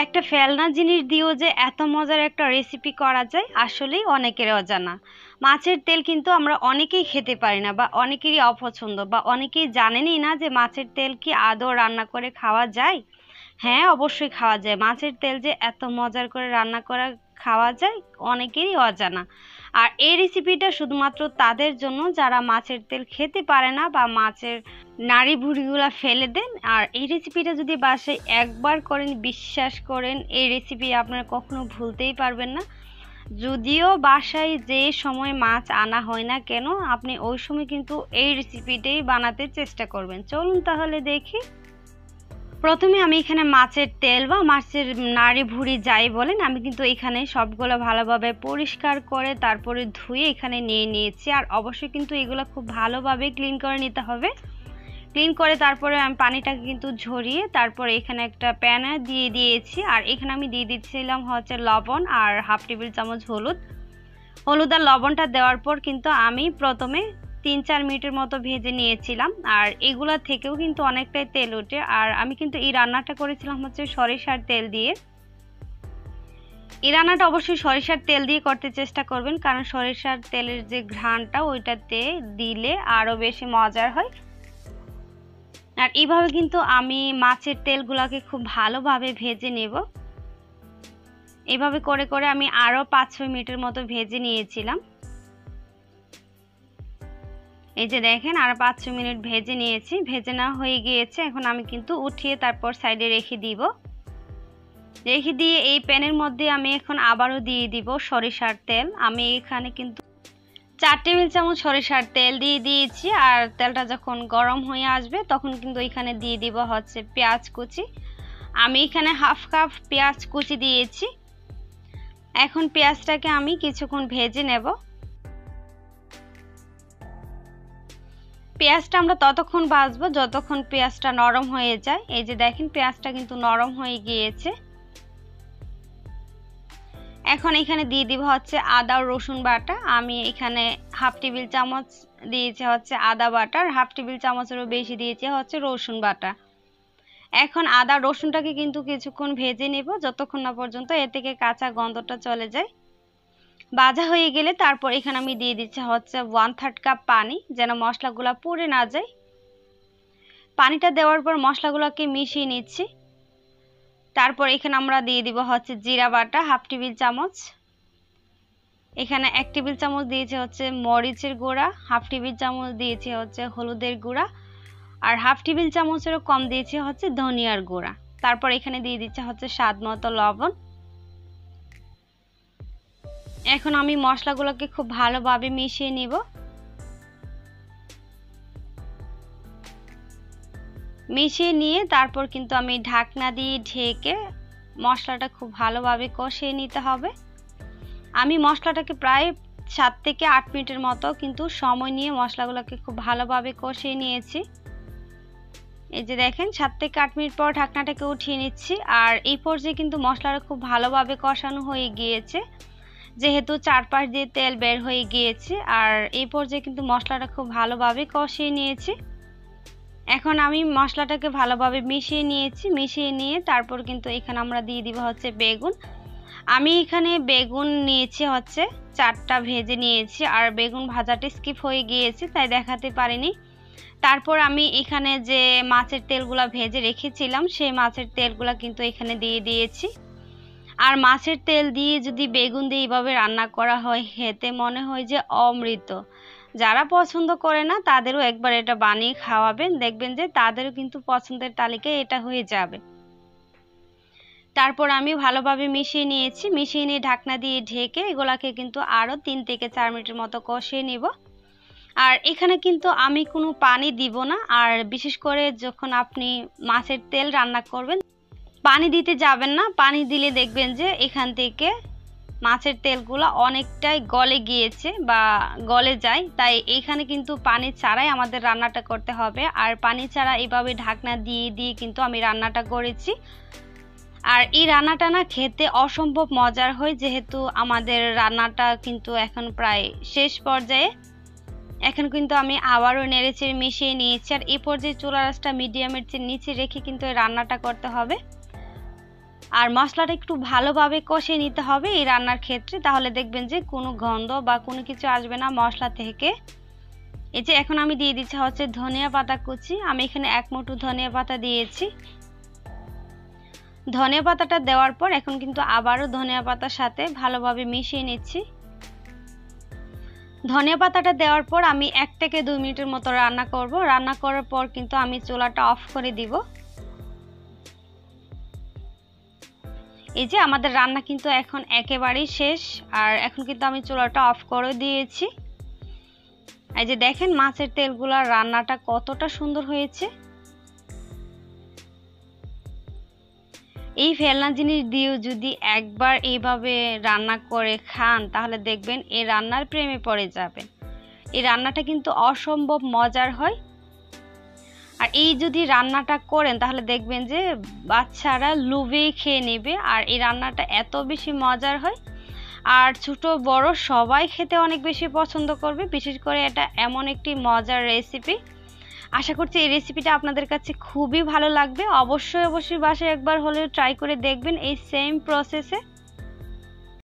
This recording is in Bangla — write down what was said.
একটা ফেলনা জিনিস দিয়েও যে এত মজার একটা রেসিপি করা যায় আসলেই অনেকের অজানা। মাছের তেল কিন্তু আমরা অনেকেই খেতে পারি না বা অনেকেরই অপছন্দ বা অনেকেই জানেনই না যে মাছের তেল কি আদৌ রান্না করে খাওয়া যায়। হ্যাঁ, অবশ্যই খাওয়া যায়। মাছের তেল যে এত মজার করে রান্না করা খাওয়া যায় অনেকেরই অজানা। আর এই রেসিপিটা শুধুমাত্র তাদের জন্য যারা মাছের তেল খেতে পারে না বা মাছের নাড়ি ভুড়িগুলা ফেলে দেন। আর এই রেসিপিটা যদি বাসায় একবার করেন, বিশ্বাস করেন এই রেসিপি আপনারা কখনো ভুলতেই পারবেন না। যদিও বাসায় যে সময় মাছ আনা হয় না কেন, আপনি ওই সময় কিন্তু এই রেসিপিটাই বানাতে চেষ্টা করবেন। চলুন তাহলে দেখি। প্রথমে আমি এখানে মাছের তেল বা মাছের নাড়ি ভুড়ি যাই বলেন, আমি কিন্তু এখানে সবগুলো ভালোভাবে পরিষ্কার করে তারপরে ধুয়ে এখানে নিয়ে নিয়েছি। আর অবশ্যই কিন্তু এগুলো খুব ভালোভাবে ক্লিন করে নিতে হবে। ক্লিন করে তারপরে আমি পানিটাকে কিন্তু ঝরিয়ে তারপরে এখানে একটা প্যানে দিয়ে দিয়েছি। আর এখানে আমি দিয়ে দিচ্ছিলাম হচ্ছে লবণ আর হাফ টেবিল চামচ হলুদ আর লবণটা দেওয়ার পর কিন্তু আমি প্রথমে 3-4 মিনিটের মতো ভেজে নিয়েছিলাম। আর এগুলা থেকেও কিন্তু অনেকটাই তেল ওঠে। আর আমি কিন্তু এই রান্নাটা করেছিলাম হচ্ছে সরিষার তেল দিয়ে। এই রান্নাটা অবশ্যই সরিষার তেল দিয়ে করতে চেষ্টা করবেন, কারণ সরিষার তেলের যে ঘ্রাণটা ওইটাতে দিলে আরো বেশি মজার হয়। আর এইভাবে কিন্তু আমি মাছের তেলগুলোকে খুব ভালোভাবে ভেজে নেব। এইভাবে করে করে আমি আরো 5-6 মিনিটের মতো ভেজে নিয়েছিলাম। এই যে দেখেন, আরো 5-6 মিনিট ভেজে নিয়েছি। ভেজে না হয়ে গিয়েছে, এখন আমি কিন্তু উঠিয়ে তারপর সাইডে রেখে দিব। রেখে দিয়ে এই প্যানের মধ্যে আমি এখন আবারও দিয়ে দিব সরিষার তেল। আমি এখানে কিন্তু 4 টেবিল চামচ সরিষার তেল দিয়ে দিয়েছি। আর তেলটা যখন গরম হয়ে আসবে তখন কিন্তু এখানে দিয়ে দিব হচ্ছে পেঁয়াজ কুচি। আমি এখানে হাফ কাপ পেঁয়াজ কুচি দিয়েছি। এখন পেঁয়াজটাকে আমি কিছুক্ষণ ভেজে নেব। পেঁয়াজটা আমরা ততক্ষণ ভাজবো যতক্ষণ পেঁয়াজটা নরম হয়ে যায়। এই যে দেখেন, পেঁয়াজটা কিন্তু নরম হয়ে গিয়েছে। এখন এখানে দিয়ে দিব হচ্ছে আদা ও রসুন বাটা। আমি এখানে হাফ টেবিল চামচ দিয়েছি হচ্ছে আদা বাটা, আর হাফ টেবিল চামচেরও বেশি দিয়েছি হচ্ছে রসুন বাটা। এখন আদা রসুনটাকে কিন্তু কিছুক্ষণ ভেজে নেব, যতক্ষণ না পর্যন্ত এর থেকে কাঁচা গন্ধটা চলে যায়। ভাজা হয়ে গেলে তারপর এখানে আমি দিয়ে দিচ্ছি হচ্ছে 1/3 কাপ পানি, যেন মশলাগুলো পুড়ে না যায়। পানিটা দেওয়ার পর মশলাগুলোকে মিশিয়ে নিচ্ছি। তারপর এখানে আমরা দিয়ে দিব হচ্ছে জিরা বাটা হাফ টেবিল চামচ। এখানে 1 টেবিল চামচ দিয়েছি হচ্ছে মরিচের গুঁড়া, হাফ টেবিল চামচ দিয়েছি হচ্ছে হলুদের গুঁড়া, আর হাফ টেবিল চামচেরও কম দিয়েছি হচ্ছে ধনিয়ার গুঁড়া। তারপর এখানে দিয়ে দিচ্ছি হচ্ছে স্বাদ মতো লবণ। এখন আমি মশলাগুলোকে খুব ভালোভাবে মিশিয়ে নিব। মিশিয়ে নিয়ে তারপর কিন্তু আমি ঢাকনা দিয়ে ঢেকে মশলাটা খুব ভালোভাবে কষিয়ে নিতে হবে। আমি মশলাটাকে প্রায় 7 থেকে 8 মিনিটের মতো কিন্তু সময় নিয়ে মশলাগুলোকে খুব ভালোভাবে কষিয়ে নিয়েছি। এই যে দেখেন, 7 থেকে 8 মিনিট পর ঢাকনাটাকে উঠিয়ে নিচ্ছি। আর এই পর্যায়ে কিন্তু মশলাটা খুব ভালোভাবে কষানো হয়ে গিয়েছে, যেহেতু চারপাশ দিয়ে তেল বের হয়ে গিয়েছে। আর এই পর্যায়ে কিন্তু মশলাটা খুব ভালোভাবে কষিয়ে নিয়েছি। এখন আমি মশলাটাকে ভালোভাবে মিশিয়ে নিয়েছি। মিশিয়ে নিয়ে তারপর কিন্তু এখানে আমরা দিয়ে দিব হচ্ছে বেগুন। আমি এখানে বেগুন নিয়েছি হচ্ছে 4টা ভেজে নিয়েছি। আর বেগুন ভাজাটা স্কিপ হয়ে গিয়েছে তাই দেখাতে পারিনি। তারপর আমি এখানে যে মাছের তেলগুলা ভেজে রেখেছিলাম সেই মাছের তেলগুলা কিন্তু এখানে দিয়ে দিয়েছি। আর মাছের তেল দিয়ে যদি বেগুন দিয়ে এইভাবে রান্না করা হয়, খেতে মনে হয় যে অমৃত। যারা পছন্দ করে না তাদেরও একবার এটা বানিয়ে খাওয়াবেন, দেখবেন যে তাদেরও কিন্তু পছন্দের তালিকায় এটা হয়ে যাবে। তারপর আমি ভালোভাবে মিশিয়ে নিয়েছি। মিশিয়ে নিয়ে ঢাকনা দিয়ে ঢেকে এগুলাকে কিন্তু আরও 3 থেকে 4 মিনিটের মতো কষিয়ে নিব। আর এখানে কিন্তু আমি কোনো পানি দিব না। আর বিশেষ করে যখন আপনি মাছের তেল রান্না করবেন পানি দিতে যাবেন না। পানি দিলে দেখবেন যে এখান থেকে মাছের তেলগুলো অনেকটাই গলে গিয়েছে বা গলে যায়। তাই এখানে কিন্তু পানি ছাড়াই আমাদের রান্নাটা করতে হবে। আর পানি ছাড়া এভাবে ঢাকনা দিয়ে দিয়ে কিন্তু আমি রান্নাটা করেছি। আর এই রান্নাটা না খেতে অসম্ভব মজার হয়, যেহেতু আমাদের রান্নাটা কিন্তু এখন প্রায় শেষ পর্যায়ে। এখন কিন্তু আমি আবারও নেড়েচেড়ে মিশিয়ে নিয়েছি। আর এই পর্যায়ে চুলার আঁচটা মিডিয়ামের চেয়ে নিচে রেখে কিন্তু এই রান্নাটা করতে হবে। আর মশলাটা একটু ভালোভাবে কষিয়ে নিতে হবে এই রান্নার ক্ষেত্রে, তাহলে দেখবেন যে কোনো গন্ধ বা কোনো কিছু আসবে না মশলা থেকে। এই যে এখন আমি দিয়ে দিচ্ছি হচ্ছে ধনিয়া পাতা কুচি। আমি এখানে 1 মুঠো ধনিয়া পাতা দিয়েছি। ধনিয়া পাতাটা দেওয়ার পর এখন কিন্তু আবারও ধনিয়া পাতার সাথে ভালোভাবে মিশিয়ে নিচ্ছি। ধনিয়া পাতাটা দেওয়ার পর আমি 1 থেকে 2 মিনিটের মতো রান্না করব। রান্না করার পর কিন্তু আমি চুলাটা অফ করে দিব। এই যে আমাদের রান্না কিন্তু এখন একেবারেই শেষ, আর এখন কিন্তু আমি চুলাটা অফ করে দিয়েছি। এই যে দেখেন মাছের তেলগুলা রান্নাটা কতটা সুন্দর হয়েছে। এই ফেলনা জিনিস দিয়েও যদি একবার এইভাবে রান্না করে খান তাহলে দেখবেন এই রান্নার প্রেমে পড়ে যাবেন। এই রান্নাটা কিন্তু অসম্ভব মজার হয়। আর এই যদি রান্নাটা করেন তাহলে দেখবেন যে বাচ্চারা লোভে খেয়ে নেবে। আর এই রান্নাটা এত বেশি মজার হয়, আর ছোট বড় সবাই খেতে অনেক বেশি পছন্দ করবে। বিশেষ করে এটা এমন একটি মজার রেসিপি। আশা করছি এই রেসিপিটা আপনাদের কাছে খুবই ভালো লাগবে। অবশ্যই বাসায় একবার হলেও ট্রাই করে দেখবেন এই সেম প্রসেসে।